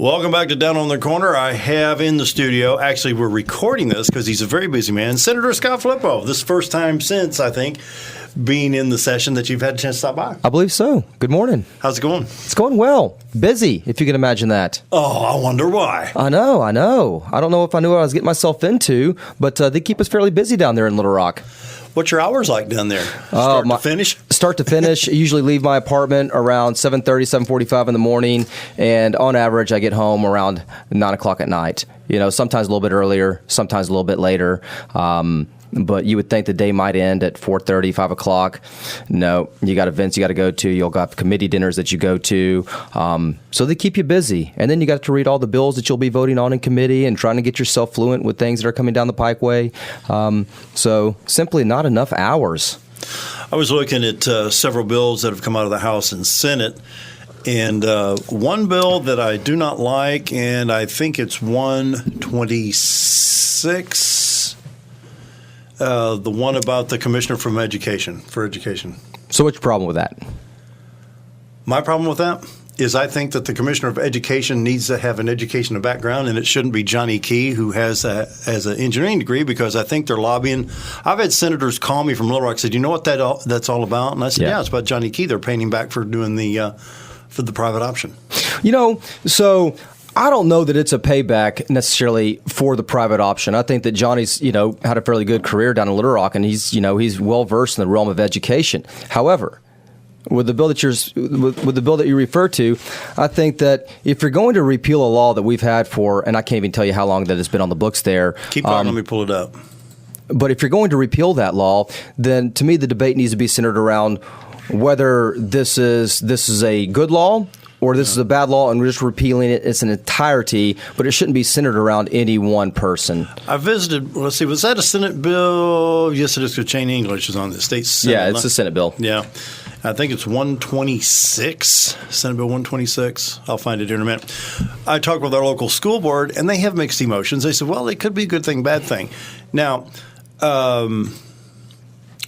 Welcome back to Down on the Corner. I have in the studio, actually we're recording this because he's a very busy man, Senator Scott Flippo. This is the first time since, I think, being in the session that you've had a chance to stop by. I believe so. Good morning. How's it going? It's going well. Busy, if you can imagine that. Oh, I wonder why. I know. I don't know if I knew what I was getting myself into, but they keep us fairly busy down there in Little Rock. What's your hours like down there? Start to finish? Start to finish. I usually leave my apartment around 7:30, 7:45 in the morning, and on average, I get home around 9 o'clock at night. You know, sometimes a little bit earlier, sometimes a little bit later. But you would think the day might end at 4:30, 5 o'clock. No, you got events you got to go to. You'll got committee dinners that you go to. So they keep you busy. And then you got to read all the bills that you'll be voting on in committee and trying to get yourself fluent with things that are coming down the pikeway. So simply not enough hours. I was looking at several bills that have come out of the House and Senate. And one bill that I do not like, and I think it's 126. The one about the commissioner for education. So what's your problem with that? My problem with that is I think that the commissioner of education needs to have an educational background, and it shouldn't be Johnny Key, who has an engineering degree, because I think they're lobbying. I've had senators call me from Little Rock and said, "You know what that's all about?" And I said, "Yeah, it's about Johnny Key. They're paying him back for doing for the private option." You know, so I don't know that it's a payback necessarily for the private option. I think that Johnny's, had a fairly good career down in Little Rock, and he's well versed in the realm of education. However, with the bill that you refer to, I think that if you're going to repeal a law that we've had for, and I can't even tell you how long that it's been on the books there. Keep on, let me pull it up. But if you're going to repeal that law, then to me the debate needs to be centered around whether this is a good law or this is a bad law, and we're just repealing it in its entirety, but it shouldn't be centered around any one person. I visited, let's see, was that a Senate bill? Yes, it is, because Chain English is on the state Senate. Yeah, it's a Senate bill. Yeah. I think it's 126, Senate Bill 126. I'll find it here in a minute. I talked with our local school board, and they have mixed emotions. They said, well, it could be a good thing, bad thing. Now,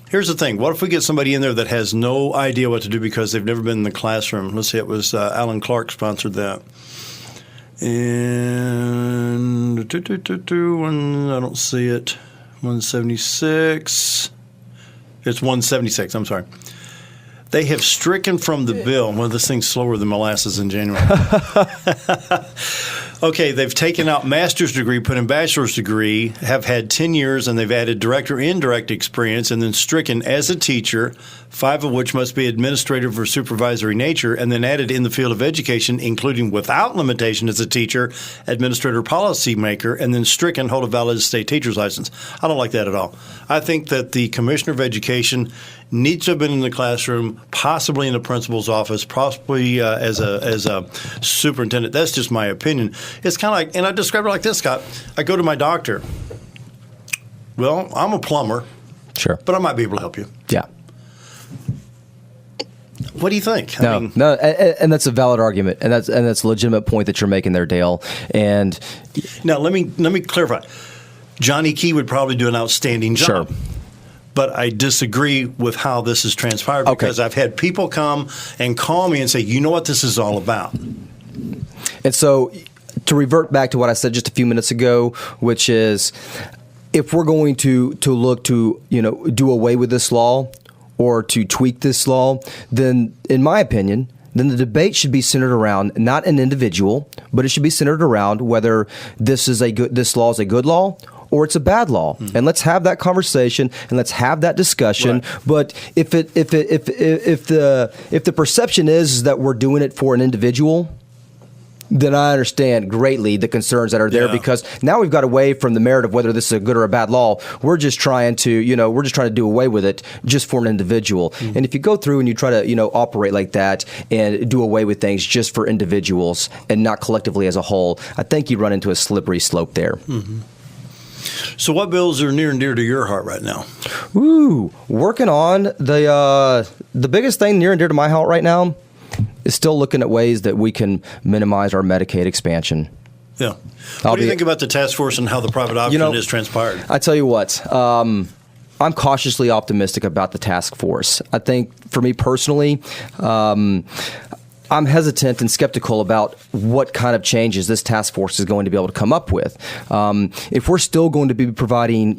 here's the thing. What if we get somebody in there that has no idea what to do because they've never been in the classroom? Let's see, it was Alan Clark sponsored that. And I don't see it. 176. It's 176. I'm sorry. They have stricken from the bill. Well, this thing's slower than molasses in January. Okay, they've taken out master's degree, put in bachelor's degree, have had 10 years, and they've added direct or indirect experience, and then stricken as a teacher, 5 of which must be administrative or supervisory nature, and then added in the field of education, including without limitation as a teacher, administrator, policy maker, and then stricken hold a valid state teacher's license. I don't like that at all. I think that the commissioner of education needs to have been in the classroom, possibly in the principal's office, possibly as a superintendent. That's just my opinion. It's kind of like, and I describe it like this, Scott. I go to my doctor. Well, I'm a plumber. Sure. But I might be able to help you. Yeah. What do you think? No, and that's a valid argument, and that's a legitimate point that you're making there, Dale. And now let me clarify. Johnny Key would probably do an outstanding job. Sure. But I disagree with how this has transpired, because I've had people come and call me and say, you know what this is all about. And so to revert back to what I said just a few minutes ago, which is if we're going to look to, do away with this law or to tweak this law, then in my opinion, then the debate should be centered around not an individual, but it should be centered around whether this law is a good law or it's a bad law. Mm-hmm. And let's have that conversation and let's have that discussion. Right. But if the perception is that we're doing it for an individual, then I understand greatly the concerns that are there, because now we've got away from the merit of whether this is a good or a bad law. We're just trying to, do away with it just for an individual. Mm-hmm. And if you go through and you try to, operate like that and do away with things just for individuals and not collectively as a whole, I think you run into a slippery slope there. Mm-hmm. So what bills are near and dear to your heart right now? Working on the biggest thing near and dear to my heart right now is still looking at ways that we can minimize our Medicaid expansion. Yeah. What do you think about the task force and how the private option has transpired? I tell you what, I'm cautiously optimistic about the task force. I think for me personally, I'm hesitant and skeptical about what kind of changes this task force is going to be able to come up with. If we're still going to be providing,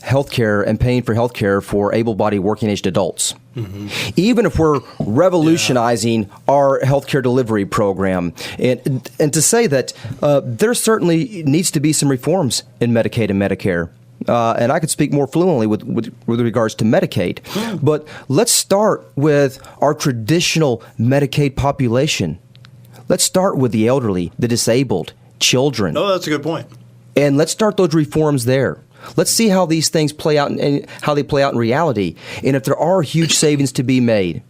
health care and paying for health care for able-bodied working-aged adults, even if we're revolutionizing our healthcare delivery program, and to say that there certainly needs to be some reforms in Medicaid and Medicare. And I could speak more fluently with regards to Medicaid. But let's start with our traditional Medicaid population. Let's start with the elderly, the disabled, children. No, that's a good point. And let's start those reforms there. Let's see how these things play out and how they play out in reality. And if there are huge savings to be made,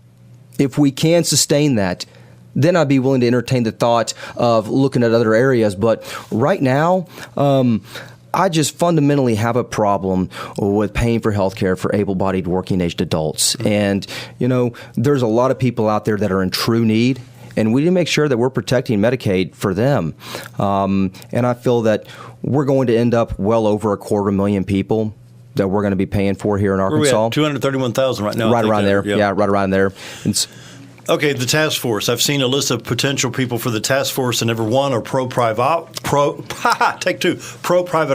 if we can sustain that, then I'd be willing to entertain the thought of looking at other areas. But right now, I just fundamentally have a problem with paying for health care for able-bodied working-aged adults. And, there's a lot of people out there that are in true need, and we need to make sure that we're protecting Medicaid for them. And I feel that we're going to end up well over 250,000 people that we're going to be paying for here in Arkansas. We're at 231,000 right now. Right around there. Yeah, right around there. Okay, the task force. I've seen a list of potential people for the task force, and every one are pro-private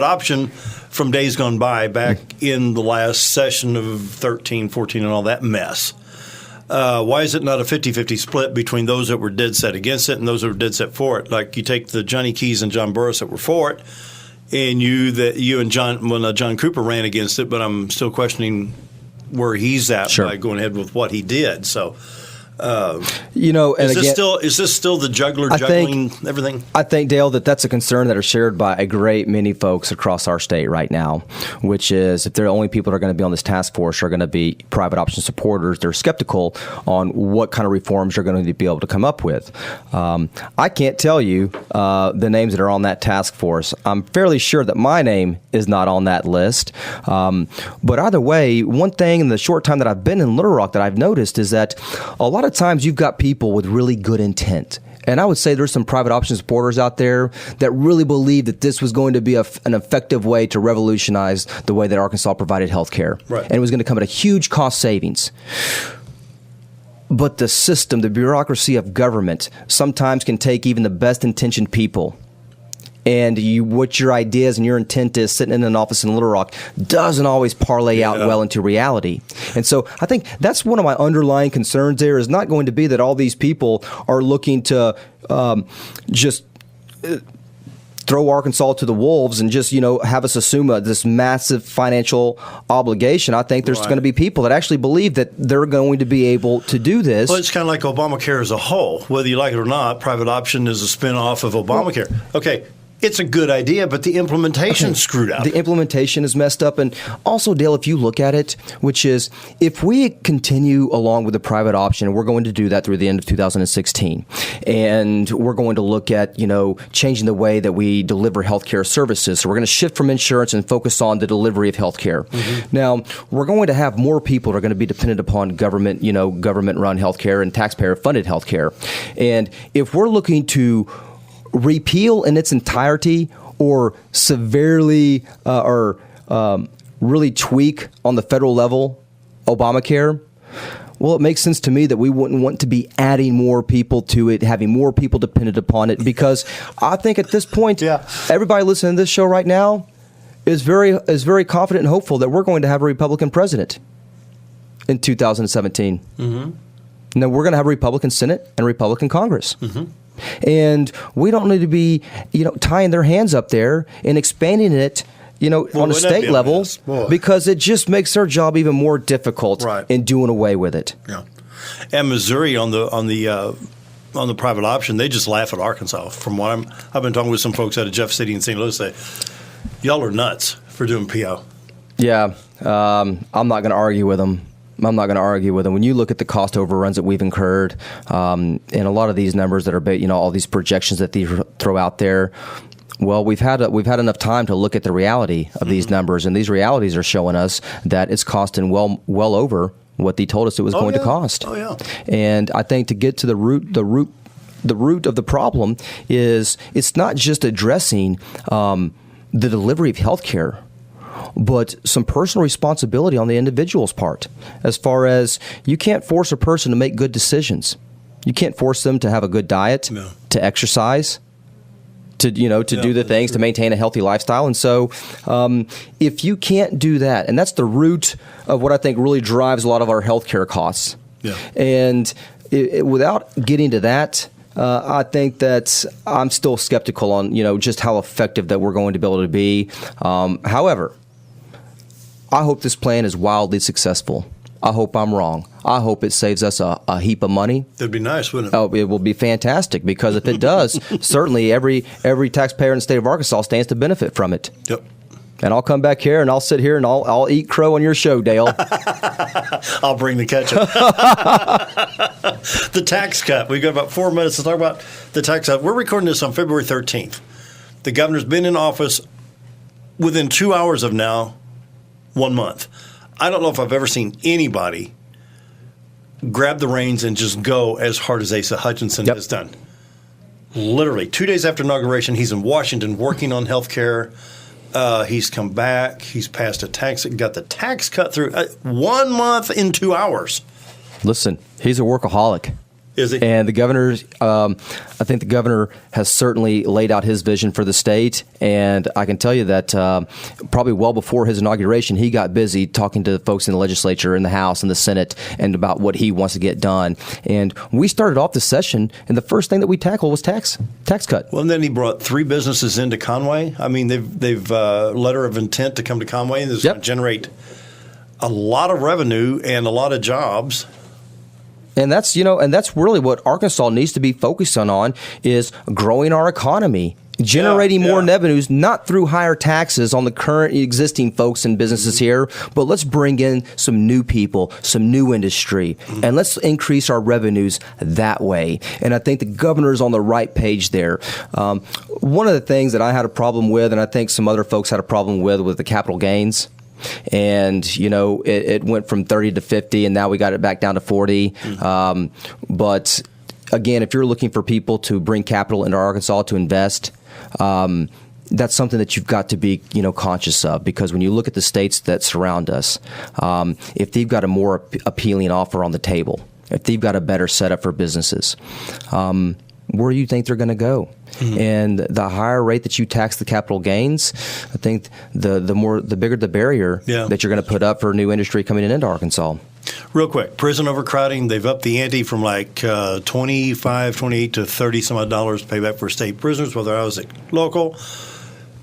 option from days gone by back in the last session of 13, 14, and all that mess. Why is it not a 50-50 split between those that were dead set against it and those that were dead set for it? Like you take the Johnny Keys and John Burris that were for it, and you and John Cooper ran against it, but I'm still questioning where he's at by going ahead with what he did. So. Is this still the juggling everything? I think, Dale, that's a concern that are shared by a great many folks across our state right now, which is if the only people that are going to be on this task force are going to be private option supporters, they're skeptical on what kind of reforms they're going to be able to come up with. I can't tell you the names that are on that task force. I'm fairly sure that my name is not on that list. But either way, one thing in the short time that I've been in Little Rock that I've noticed is that a lot of times you've got people with really good intent. And I would say there's some private option supporters out there that really believe that this was going to be an effective way to revolutionize the way that Arkansas provided health care. Right. And it was going to come at a huge cost savings. But the system, the bureaucracy of government, sometimes can take even the best intentioned people. And what your ideas and your intent is sitting in an office in Little Rock doesn't always parlay out well into reality. And so I think that's one of my underlying concerns there is not going to be that all these people are looking to just throw Arkansas to the wolves and just, have us assume this massive financial obligation. I think there's going to be people that actually believe that they're going to be able to do this. Well, it's kind of like Obamacare as a whole. Whether you like it or not, private option is a spinoff of Obamacare. Okay. It's a good idea, but the implementation's screwed up. The implementation is messed up. And also, Dale, if you look at it, which is if we continue along with the private option, and we're going to do that through the end of 2016, and we're going to look at, changing the way that we deliver healthcare services. So we're going to shift from insurance and focus on the delivery of healthcare. Now, we're going to have more people that are going to be dependent upon government, government-run healthcare and taxpayer-funded healthcare. And if we're looking to repeal in its entirety or severely or really tweak on the federal level Obamacare, well, it makes sense to me that we wouldn't want to be adding more people to it, having more people dependent upon it, because I think at this point, everybody listening to this show right now is very confident and hopeful that we're going to have a Republican president in 2017. Now, we're going to have a Republican Senate and a Republican Congress. And we don't need to be, tying their hands up there and expanding it, on a state level, because it just makes their job even more difficult in doing away with it. Yeah. And Missouri on the private option, they just laugh at Arkansas. From what I've been talking with some folks out of Jeff City and St. Louis, say, y'all are nuts for doing PO. Yeah, I'm not going to argue with them. When you look at the cost overruns that we've incurred, and a lot of these numbers that are, all these projections that they throw out there, well, we've had enough time to look at the reality of these numbers, and these realities are showing us that it's costing well over what they told us it was going to cost. Oh yeah. And I think to get to the root of the problem is it's not just addressing the delivery of health care, but some personal responsibility on the individual's part, as far as you can't force a person to make good decisions. You can't force them to have a good diet, to exercise, to do the things to maintain a healthy lifestyle. And so if you can't do that, and that's the root of what I think really drives a lot of our healthcare costs. Yeah. And without getting to that, I think that I'm still skeptical on, just how effective that we're going to be able to be. However, I hope this plan is wildly successful. I hope I'm wrong. I hope it saves us a heap of money. That'd be nice, wouldn't it? Oh, it will be fantastic, because if it does, certainly every taxpayer in the state of Arkansas stands to benefit from it. Yep. And I'll come back here and I'll sit here and I'll eat crow on your show, Dale. I'll bring the ketchup. The tax cut. We've got about 4 minutes to talk about the tax cut. We're recording this on February 13th. The governor's been in office within 2 hours of now 1 month. I don't know if I've ever seen anybody grab the reins and just go as hard as Asa Hutchinson has done. Literally, 2 days after inauguration, he's in Washington working on health care. He's come back. He's passed got the tax cut through 1 month in 2 hours. Listen, he's a workaholic. Is he? And the governor, I think the governor has certainly laid out his vision for the state. And I can tell you that probably well before his inauguration, he got busy talking to the folks in the legislature, in the House, and the Senate, and about what he wants to get done. And we started off the session, and the first thing that we tackled was tax cut. Well, and then he brought 3 businesses into Conway. I mean, they've letter of intent to come to Conway, and this is going to generate a lot of revenue and a lot of jobs. And that's really what Arkansas needs to be focused on is growing our economy, generating more revenues, not through higher taxes on the current existing folks and businesses here, but let's bring in some new people, some new industry, and let's increase our revenues that way. And I think the governor is on the right page there. One of the things that I had a problem with, and I think some other folks had a problem with the capital gains. And, it went from 30 to 50, and now we got it back down to 40. But again, if you're looking for people to bring capital into Arkansas to invest, that's something that you've got to be, conscious of, because when you look at the states that surround us, if they've got a more appealing offer on the table, if they've got a better setup for businesses, where do you think they're going to go? And the higher rate that you tax the capital gains, I think the bigger the barrier that you're going to put up for new industry coming into Arkansas. Real quick, prison overcrowding, they've upped the ante from like $25, $28 to $30 some odd dollars payback for state prisoners, whether I was at local.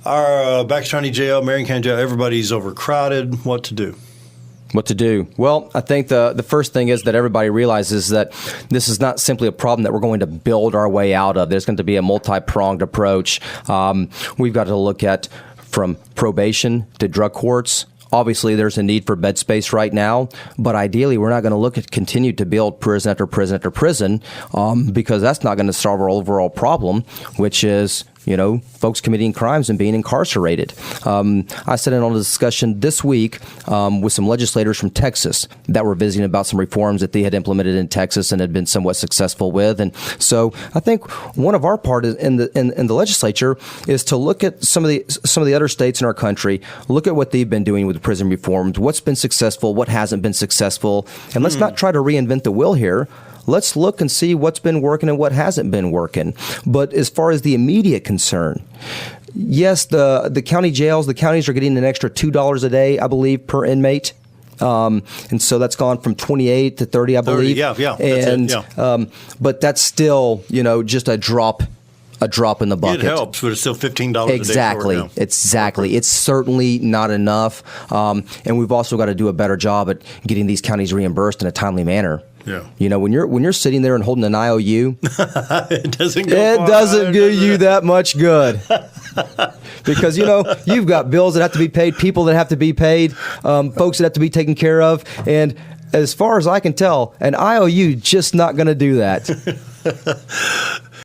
Our Baxter County Jail, Marion County Jail, everybody's overcrowded. What to do? What to do? Well, I think the first thing is that everybody realizes that this is not simply a problem that we're going to build our way out of. There's going to be a multi-pronged approach. We've got to look at from probation to drug courts. Obviously, there's a need for bed space right now, but ideally, we're not going to look at continue to build prison after prison after prison because that's not going to solve our overall problem, which is folks committing crimes and being incarcerated. I sat in on a discussion this week with some legislators from Texas that were visiting about some reforms that they had implemented in Texas and had been somewhat successful with. And so I think one of our part in the legislature is to look at some of the other states in our country, look at what they've been doing with the prison reforms, what's been successful, what hasn't been successful, and let's not try to reinvent the wheel here. Let's look and see what's been working and what hasn't been working. But as far as the immediate concern, yes, the county jails, the counties are getting an extra $2 a day, I believe, per inmate. And so that's gone from 28 to 30, I believe. 30, yeah. And but that's still, just a drop in the bucket. It helps, but it's still $15 exactly. a day. Exactly. It's certainly not enough. And we've also got to do a better job at getting these counties reimbursed in a timely manner. Yeah. When you're sitting there and holding an IOU, it doesn't do you that much good. Because, you've got bills that have to be paid, people that have to be paid, folks that have to be taken care of. And as far as I can tell, an IOU just not going to do that.